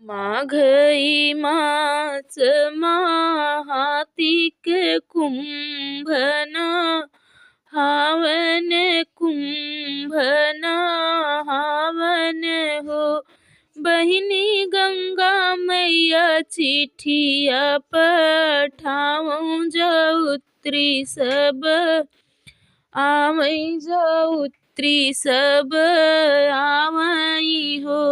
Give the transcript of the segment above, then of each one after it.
माघई मास महातिक कुंभना हावन कुंभना हावन हो। बहिनी गंगा मैया चिट्ठिया पठाऊं जौत्री सब आवई जौत्री सब आवई हो।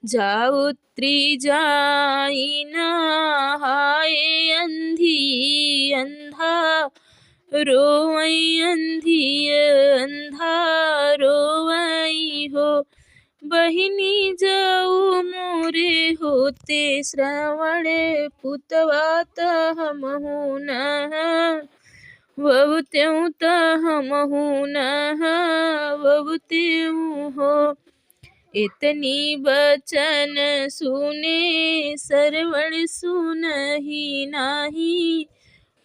जाउत्री जाई नहाए अंधी अंधा रोवई अंधी अंधा रोवई हो। बहिनी जाऊ मोरे होते श्रवण पुतवात हमहु न ववत्यूं त हमहु न ववत्यूं हो। इतनी बचन सुने सरवण सुनहि नाही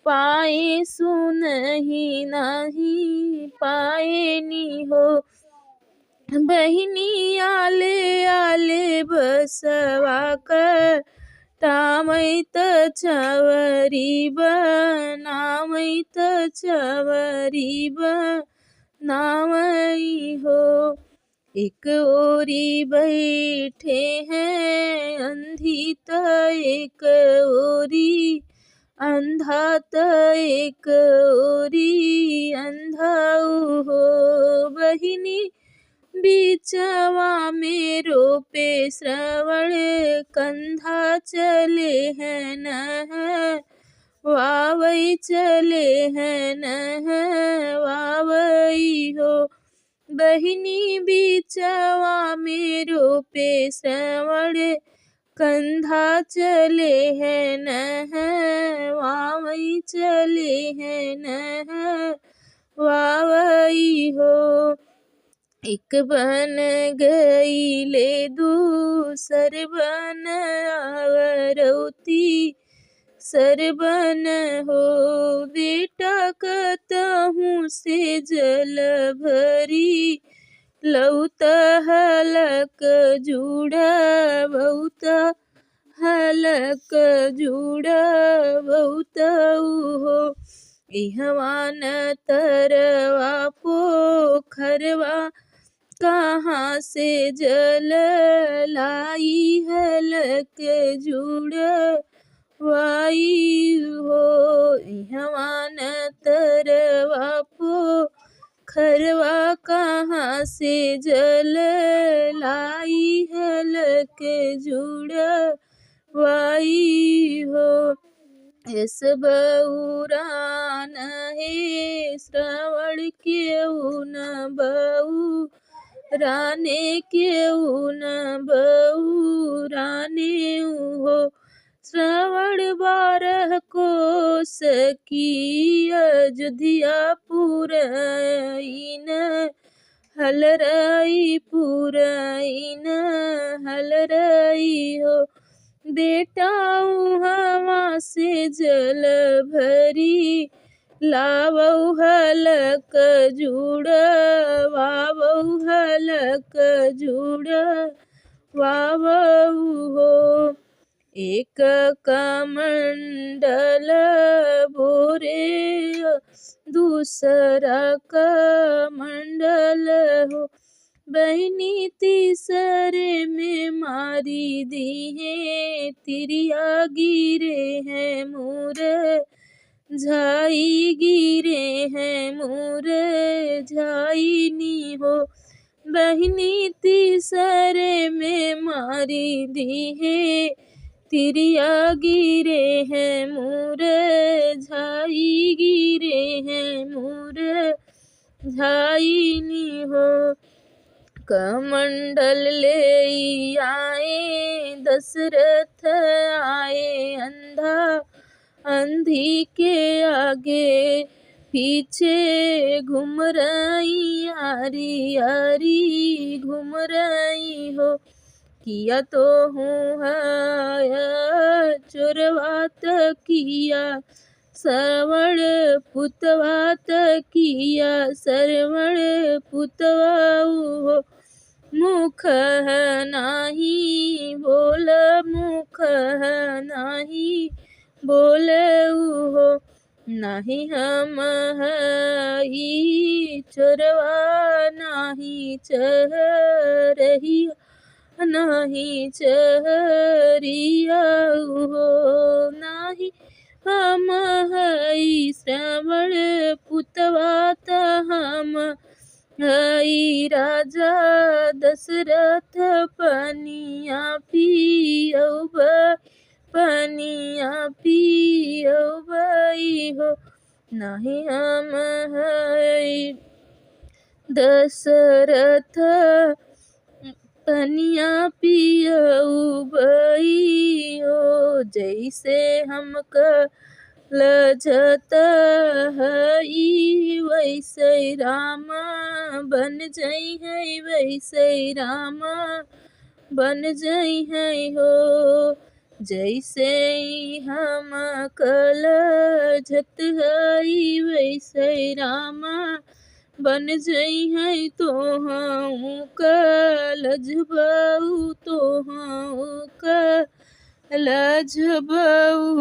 पाए सुनहि नाही पाए नी हो। बहिनी आले आले बसवा कर टामैत चवरी बनामैत चवरी बनामई हो। एक ओरी बैठे हैं अंधी त एक ओरी अंधा त एक ओरी अंधा हो। बहिनी बीचवा में रोपे श्रवण कंधा चले हैं न वावई चले हैं न वावई हो। बहिनी बीचवा में रोपे श्रवण कंधा चले हैं न वावई चले हैं न वावई हो। एक बन गई ले दूसर बन आवरौती सरबन हो। बेटा कतहूँ से जल भरी लौत हलक जुड़ा बहुत हलक जुड़ा बहुत हो। इहवान तरवा पोखरवा कहाँ से जल लाई हलक जुड़ा वाई हो। इहवान तरवा पोखरवा कहाँ से जल लाई हलक जुड़ा वाई हो। इस बउरान है श्रवण केऊ न बऊ राने केऊ न बऊ राने हो। श्रवण 12 कोस की अयोध्या पुरैन हलरई पुरैन हलरई हो। बेटा हवा से जल भरी लावऊ हलक जुड़ा वावऊ हलक जुड़ा वावऊ हो। एक कमंडल बोरे दूसरा कमंडल हो। बहिनी तीसरे में मारी दी है तिरिया गिरे हैं मोर झाई गिरे हैं मोर झाई नी हो। बहिनी तीसरे में मारी दी है तिरिया गिरे हैं मोर झाई गिरे हैं मोर झाई नी हो। कमंडल ले आए दशरथ आए अंधा अंधी के आगे पीछे घूम रही यारी यारी घूम रही हो। किया तो हूँ है चोरवात किया श्रवण पुतवात किया श्रवण पुतवाऊ हो। मुख नाही बोल मुख नाही बोले हो नाही हम हई चोरवा नहीं चरहिया नहीं चरिया हो नाही हम हई श्रवण पुतवात हम हई राजा दशरथ पनिया पियब पनिया पियब हो नहीं हम हई दशरथ पनिया पियउबई हो जैसे हम लजत हई वैसे राम बन जई है वैसे राम बन जई है हो जैसे हम लजत हई वैसे राम बन जई है तो हूँ लजबऊ तो हूँ लजबऊ।